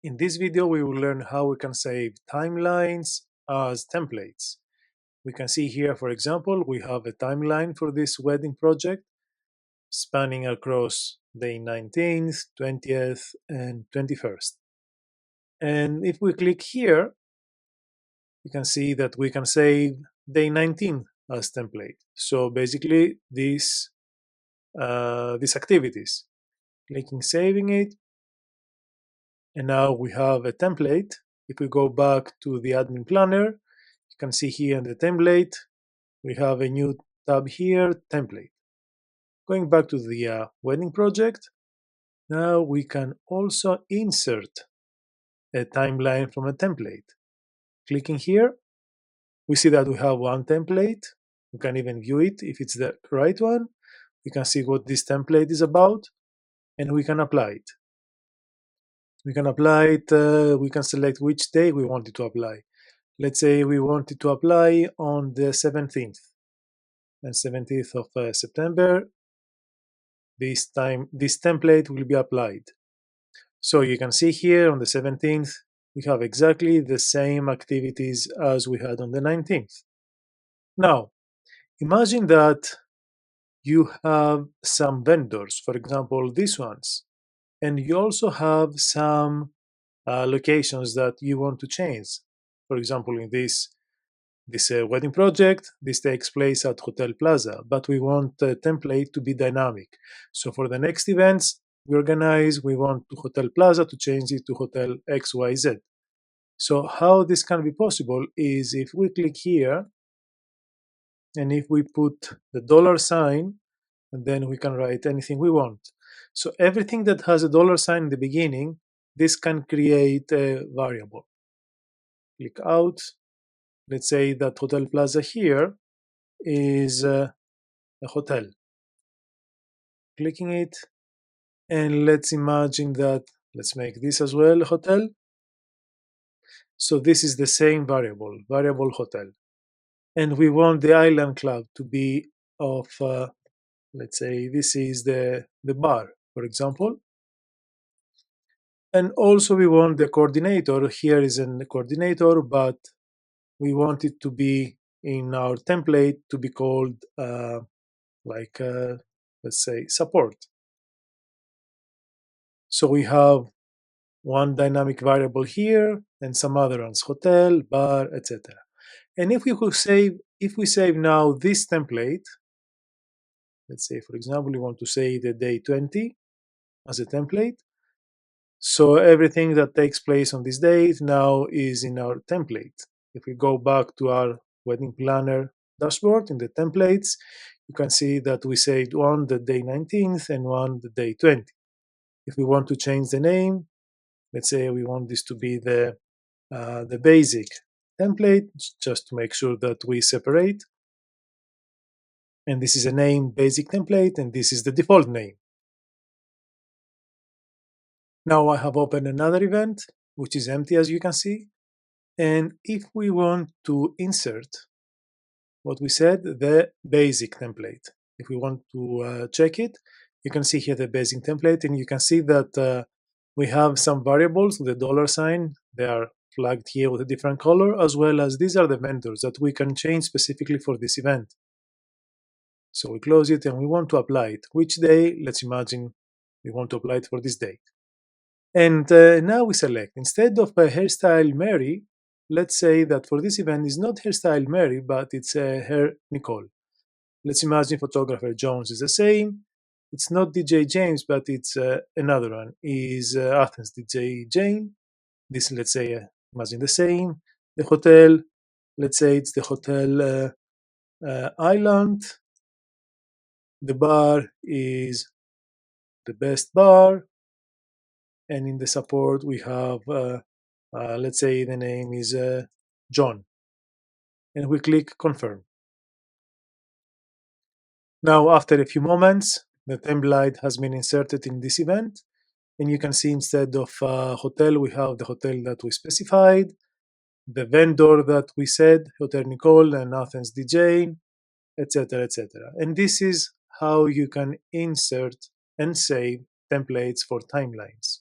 In this video, we will learn how we can save timelines as templates. We can see here, for example, we have a timeline for this wedding project spanning across day 19th, 20th, and 21st. And if we click here, you can see that we can save day 19 as template. So basically, these activities. Clicking saving it, and now we have a template. If we go back to the admin planner, you can see here in the template, we have a new tab here, template. Going back to the wedding project, now we can also insert a timeline from a template. Clicking here, we see that we have one template. We can even view it if it's the right one. We can see what this template is about, and we can apply it. We can apply it, we can select which day we want it to apply. Let's say we want it to apply on the 17th and 17th of September. This template will be applied. So you can see here on the 17th, we have exactly the same activities as we had on the 19th. Now, imagine that you have some vendors, for example, these ones, and you also have some locations that you want to change. For example, in this wedding project, this takes place at Hotel Plaza, but we want the template to be dynamic. So for the next events we organize, we want to Hotel Plaza to change it to Hotel XYZ. So how this can be possible is if we click here, and if we put the $sign, and then we can write anything we want. So everything that has a $sign in the beginning, this can create a variable. Click out. Let's say that Hotel Plaza here is a hotel. Clicking it, and let's imagine that, let's make this as well a hotel. So this is the same variable hotel. And we want the island club to be of, let's say this is the bar, for example. And also we want the coordinator, here is a coordinator, but we want it to be in our template to be called let's say support. So we have one dynamic variable here and some other ones, hotel, bar, etc. And if we save now this template, let's say for example we want to say the day 20 as a template. So everything that takes place on this date now is in our template. If we go back to our wedding planner dashboard in the templates, you can see that we saved one the day 19th and one the day 20. If we want to change the name, let's say we want this to be the basic template, just to make sure that we separate. And this is a name basic template, and this is the default name. Now I have opened another event, which is empty, as you can see. And if we want to insert what we said, the basic template, if we want to check it, you can see here the basic template, and you can see that we have some variables, the $sign, they are flagged here with a different color, as well as these are the vendors that we can change specifically for this event. So we close it and we want to apply it. Which day? Let's imagine we want to apply it for this date. And now we select, instead of hairstyle Mary, let's say that for this event is not hairstyle Mary, but it's hair Nicole. Let's imagine photographer Jones is the same. It's not DJ James, but it's another one. Is Athens DJ Jane. This, let's say, imagine the same. The hotel, let's say it's the Hotel Island. The bar is the Best Bar. And in the support, we have, let's say the name is John. And we click confirm. Now, after a few moments, the template has been inserted in this event. And you can see instead of hotel, we have the hotel that we specified, the vendor that we said, Hotel Nicole and Athens DJ, etc., etc. And this is how you can insert and save templates for timelines.